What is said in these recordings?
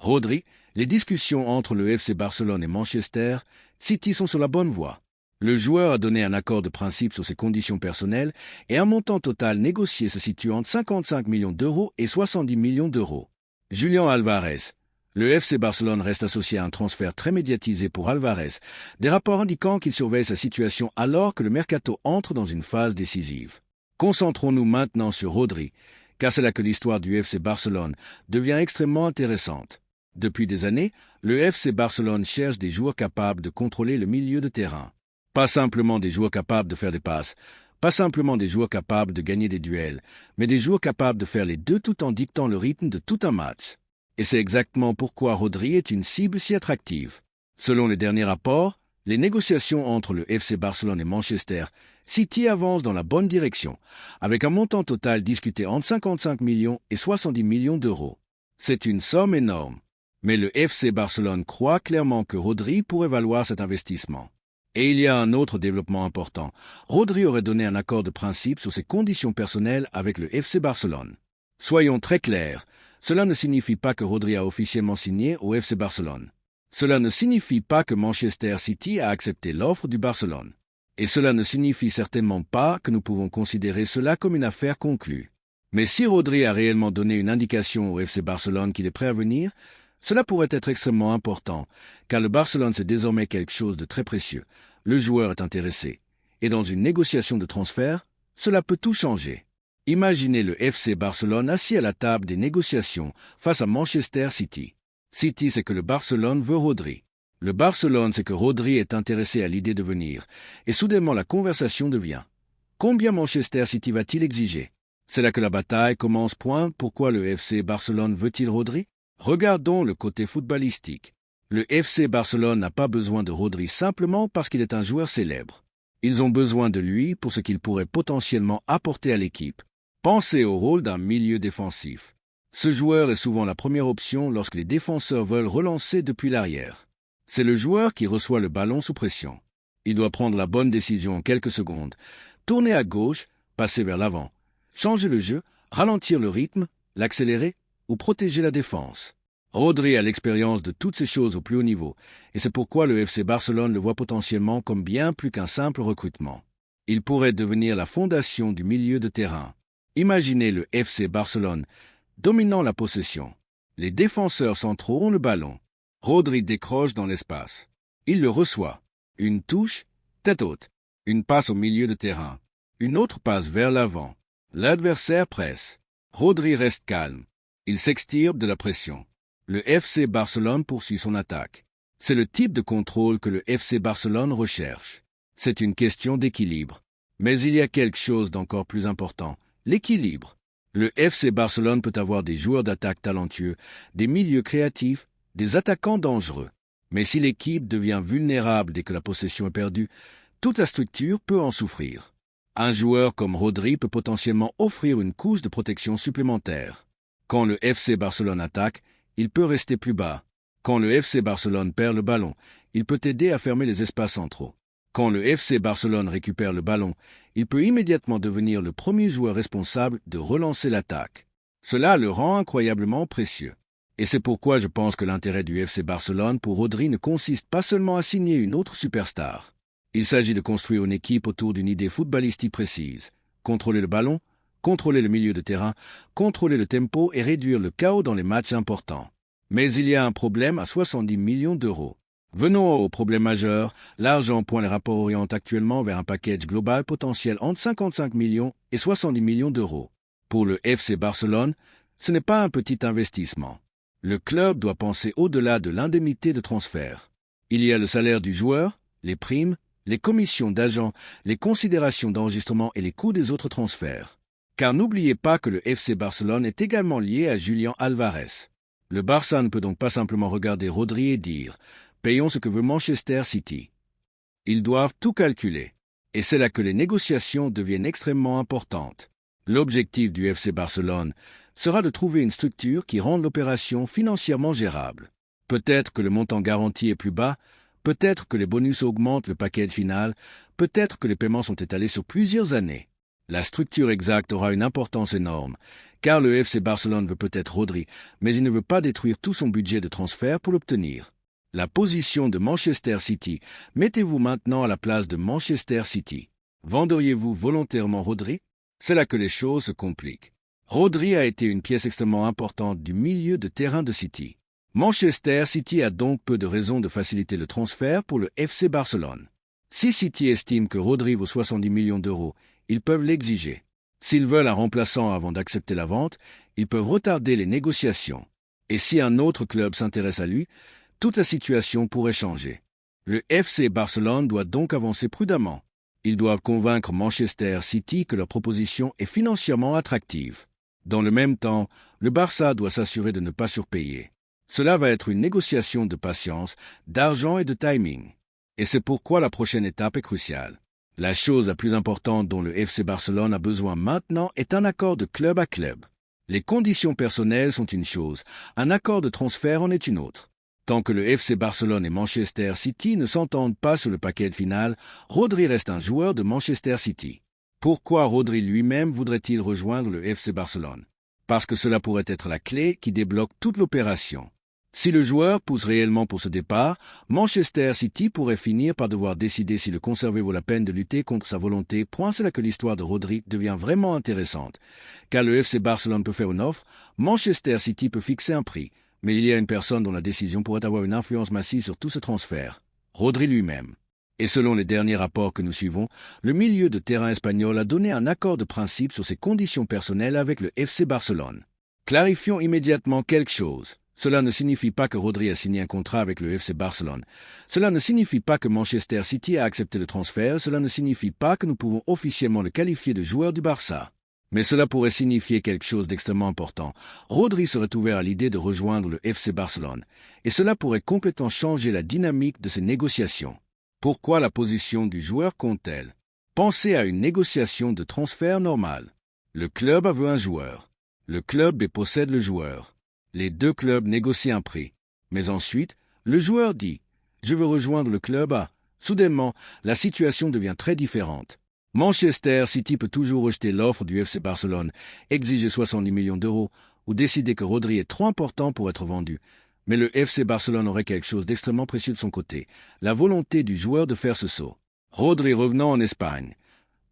Rodri, les discussions entre le FC Barcelone et Manchester City sont sur la bonne voie. Le joueur a donné un accord de principe sur ses conditions personnelles et un montant total négocié se situe entre 55 millions d'euros et 70 millions d'euros. Julián Álvarez. Le FC Barcelone reste associé à un transfert très médiatisé pour Álvarez, des rapports indiquant qu'il surveille sa situation alors que le mercato entre dans une phase décisive. Concentrons-nous maintenant sur Rodri, car c'est là que l'histoire du FC Barcelone devient extrêmement intéressante. Depuis des années, le FC Barcelone cherche des joueurs capables de contrôler le milieu de terrain. Pas simplement des joueurs capables de faire des passes, pas simplement des joueurs capables de gagner des duels, mais des joueurs capables de faire les deux tout en dictant le rythme de tout un match. Et c'est exactement pourquoi Rodri est une cible si attractive. Selon les derniers rapports, les négociations entre le FC Barcelone et Manchester City avancent dans la bonne direction, avec un montant total discuté entre 55 millions et 70 millions d'euros. C'est une somme énorme. Mais le FC Barcelone croit clairement que Rodri pourrait valoir cet investissement. Et il y a un autre développement important. Rodri aurait donné un accord de principe sur ses conditions personnelles avec le FC Barcelone. Soyons très clairs, cela ne signifie pas que Rodri a officiellement signé au FC Barcelone. Cela ne signifie pas que Manchester City a accepté l'offre du Barcelone. Et cela ne signifie certainement pas que nous pouvons considérer cela comme une affaire conclue. Mais si Rodri a réellement donné une indication au FC Barcelone qu'il est prêt à venir, cela pourrait être extrêmement important, car le Barcelone c'est désormais quelque chose de très précieux. Le joueur est intéressé. Et dans une négociation de transfert, cela peut tout changer. Imaginez le FC Barcelone assis à la table des négociations face à Manchester City. City sait que le Barcelone veut Rodri. Le Barcelone sait que Rodri est intéressé à l'idée de venir. Et soudainement la conversation devient: combien Manchester City va-t-il exiger? C'est là que la bataille commence. Pourquoi le FC Barcelone veut-il Rodri? Regardons le côté footballistique. Le FC Barcelone n'a pas besoin de Rodri simplement parce qu'il est un joueur célèbre. Ils ont besoin de lui pour ce qu'il pourrait potentiellement apporter à l'équipe. Pensez au rôle d'un milieu défensif. Ce joueur est souvent la première option lorsque les défenseurs veulent relancer depuis l'arrière. C'est le joueur qui reçoit le ballon sous pression. Il doit prendre la bonne décision en quelques secondes, tourner à gauche, passer vers l'avant, changer le jeu, ralentir le rythme, l'accélérer ou protéger la défense. Rodri a l'expérience de toutes ces choses au plus haut niveau, et c'est pourquoi le FC Barcelone le voit potentiellement comme bien plus qu'un simple recrutement. Il pourrait devenir la fondation du milieu de terrain. Imaginez le FC Barcelone dominant la possession. Les défenseurs centraux ont le ballon. Rodri décroche dans l'espace. Il le reçoit. Une touche, tête haute. Une passe au milieu de terrain. Une autre passe vers l'avant. L'adversaire presse. Rodri reste calme. Il s'extirpe de la pression. Le FC Barcelone poursuit son attaque. C'est le type de contrôle que le FC Barcelone recherche. C'est une question d'équilibre. Mais il y a quelque chose d'encore plus important, l'équilibre. Le FC Barcelone peut avoir des joueurs d'attaque talentueux, des milieux créatifs, des attaquants dangereux. Mais si l'équipe devient vulnérable dès que la possession est perdue, toute la structure peut en souffrir. Un joueur comme Rodri peut potentiellement offrir une couche de protection supplémentaire. Quand le FC Barcelone attaque, il peut rester plus bas. Quand le FC Barcelone perd le ballon, il peut aider à fermer les espaces centraux. Quand le FC Barcelone récupère le ballon, il peut immédiatement devenir le premier joueur responsable de relancer l'attaque. Cela le rend incroyablement précieux. Et c'est pourquoi je pense que l'intérêt du FC Barcelone pour Rodri ne consiste pas seulement à signer une autre superstar. Il s'agit de construire une équipe autour d'une idée footballistique précise. Contrôler le ballon, contrôler le milieu de terrain, contrôler le tempo et réduire le chaos dans les matchs importants. Mais il y a un problème à 70 millions d'euros. Venons au problème majeur. L'argent. Les rapports orientent actuellement vers un package global potentiel entre 55 millions et 70 millions d'euros. Pour le FC Barcelone, ce n'est pas un petit investissement. Le club doit penser au-delà de l'indemnité de transfert. Il y a le salaire du joueur, les primes, les commissions d'agents, les considérations d'enregistrement et les coûts des autres transferts. Car n'oubliez pas que le FC Barcelone est également lié à Julián Álvarez. Le Barça ne peut donc pas simplement regarder Rodri et dire « payons ce que veut Manchester City ». Ils doivent tout calculer. Et c'est là que les négociations deviennent extrêmement importantes. L'objectif du FC Barcelone sera de trouver une structure qui rende l'opération financièrement gérable. Peut-être que le montant garanti est plus bas, peut-être que les bonus augmentent le package final, peut-être que les paiements sont étalés sur plusieurs années. La structure exacte aura une importance énorme, car le FC Barcelone veut peut-être Rodri, mais il ne veut pas détruire tout son budget de transfert pour l'obtenir. La position de Manchester City. Mettez-vous maintenant à la place de Manchester City. Vendriez-vous volontairement Rodri? C'est là que les choses se compliquent. Rodri a été une pièce extrêmement importante du milieu de terrain de City. Manchester City a donc peu de raisons de faciliter le transfert pour le FC Barcelone. Si City estime que Rodri vaut 70 millions d'euros, ils peuvent l'exiger. S'ils veulent un remplaçant avant d'accepter la vente, ils peuvent retarder les négociations. Et si un autre club s'intéresse à lui, toute la situation pourrait changer. Le FC Barcelone doit donc avancer prudemment. Ils doivent convaincre Manchester City que leur proposition est financièrement attractive. Dans le même temps, le Barça doit s'assurer de ne pas surpayer. Cela va être une négociation de patience, d'argent et de timing. Et c'est pourquoi la prochaine étape est cruciale. La chose la plus importante dont le FC Barcelone a besoin maintenant est un accord de club à club. Les conditions personnelles sont une chose, un accord de transfert en est une autre. Tant que le FC Barcelone et Manchester City ne s'entendent pas sur le paquet final, Rodri reste un joueur de Manchester City. Pourquoi Rodri lui-même voudrait-il rejoindre le FC Barcelone? Parce que cela pourrait être la clé qui débloque toute l'opération. Si le joueur pousse réellement pour ce départ, Manchester City pourrait finir par devoir décider si le conserver vaut la peine de lutter contre sa volonté. C'est là que l'histoire de Rodri devient vraiment intéressante. Car le FC Barcelone peut faire une offre, Manchester City peut fixer un prix. Mais il y a une personne dont la décision pourrait avoir une influence massive sur tout ce transfert. Rodri lui-même. Et selon les derniers rapports que nous suivons, le milieu de terrain espagnol a donné un accord de principe sur ses conditions personnelles avec le FC Barcelone. Clarifions immédiatement quelque chose. Cela ne signifie pas que Rodri a signé un contrat avec le FC Barcelone. Cela ne signifie pas que Manchester City a accepté le transfert. Cela ne signifie pas que nous pouvons officiellement le qualifier de joueur du Barça. Mais cela pourrait signifier quelque chose d'extrêmement important. Rodri serait ouvert à l'idée de rejoindre le FC Barcelone. Et cela pourrait complètement changer la dynamique de ces négociations. Pourquoi la position du joueur compte-t-elle? Pensez à une négociation de transfert normale. Le club a vu un joueur. Le club B possède le joueur. Les deux clubs négocient un prix. Mais ensuite, le joueur dit « Je veux rejoindre le club A ». Soudainement, la situation devient très différente. Manchester City peut toujours rejeter l'offre du FC Barcelone, exiger 70 millions d'euros ou décider que Rodri est trop important pour être vendu. Mais le FC Barcelone aurait quelque chose d'extrêmement précieux de son côté, la volonté du joueur de faire ce saut. Rodri revenant en Espagne.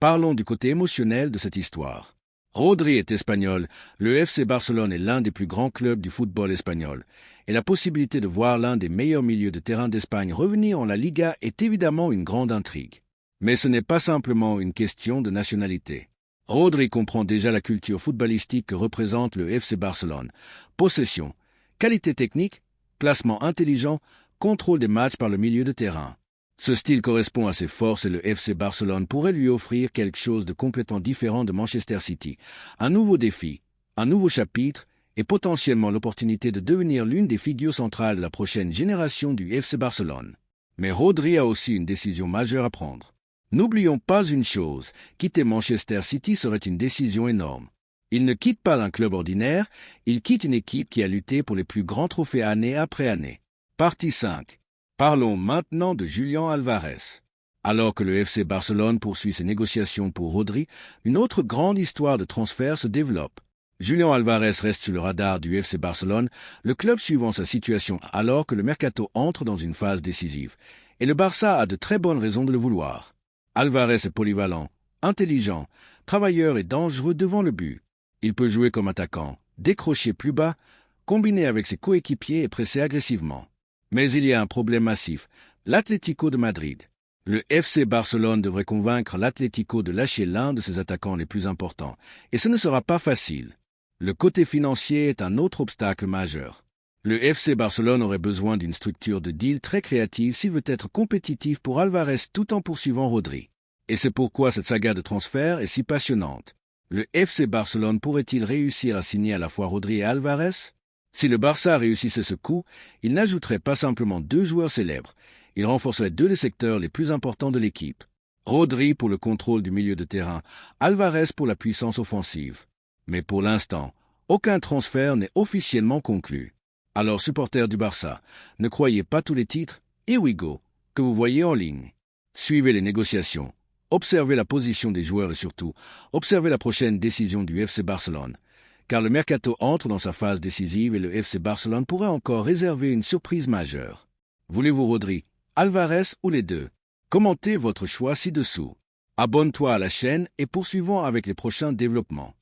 Parlons du côté émotionnel de cette histoire. Rodri est espagnol, le FC Barcelone est l'un des plus grands clubs du football espagnol, et la possibilité de voir l'un des meilleurs milieux de terrain d'Espagne revenir en la Liga est évidemment une grande intrigue. Mais ce n'est pas simplement une question de nationalité. Rodri comprend déjà la culture footballistique que représente le FC Barcelone. Possession, qualité technique, placement intelligent, contrôle des matchs par le milieu de terrain. Ce style correspond à ses forces et le FC Barcelone pourrait lui offrir quelque chose de complètement différent de Manchester City. Un nouveau défi, un nouveau chapitre et potentiellement l'opportunité de devenir l'une des figures centrales de la prochaine génération du FC Barcelone. Mais Rodri a aussi une décision majeure à prendre. N'oublions pas une chose, quitter Manchester City serait une décision énorme. Il ne quitte pas un club ordinaire, il quitte une équipe qui a lutté pour les plus grands trophées année après année. Partie 5. Parlons maintenant de Julián Álvarez. Alors que le FC Barcelone poursuit ses négociations pour Rodri, une autre grande histoire de transfert se développe. Julián Álvarez reste sur le radar du FC Barcelone, le club suivant sa situation alors que le mercato entre dans une phase décisive. Et le Barça a de très bonnes raisons de le vouloir. Álvarez est polyvalent, intelligent, travailleur et dangereux devant le but. Il peut jouer comme attaquant, décrocher plus bas, combiner avec ses coéquipiers et presser agressivement. Mais il y a un problème massif, l'Atlético de Madrid. Le FC Barcelone devrait convaincre l'Atlético de lâcher l'un de ses attaquants les plus importants, et ce ne sera pas facile. Le côté financier est un autre obstacle majeur. Le FC Barcelone aurait besoin d'une structure de deal très créative s'il veut être compétitif pour Álvarez tout en poursuivant Rodri. Et c'est pourquoi cette saga de transfert est si passionnante. Le FC Barcelone pourrait-il réussir à signer à la fois Rodri et Álvarez? Si le Barça réussissait ce coup, il n'ajouterait pas simplement deux joueurs célèbres, il renforcerait deux des secteurs les plus importants de l'équipe. Rodri pour le contrôle du milieu de terrain, Álvarez pour la puissance offensive. Mais pour l'instant, aucun transfert n'est officiellement conclu. Alors, supporters du Barça, ne croyez pas tous les titres, here we go, que vous voyez en ligne. Suivez les négociations. Observez la position des joueurs et surtout, observez la prochaine décision du FC Barcelone. Car le mercato entre dans sa phase décisive et le FC Barcelone pourrait encore réserver une surprise majeure. Voulez-vous Rodri, Alvarez ou les deux? Commentez votre choix ci-dessous. Abonne-toi à la chaîne et poursuivons avec les prochains développements.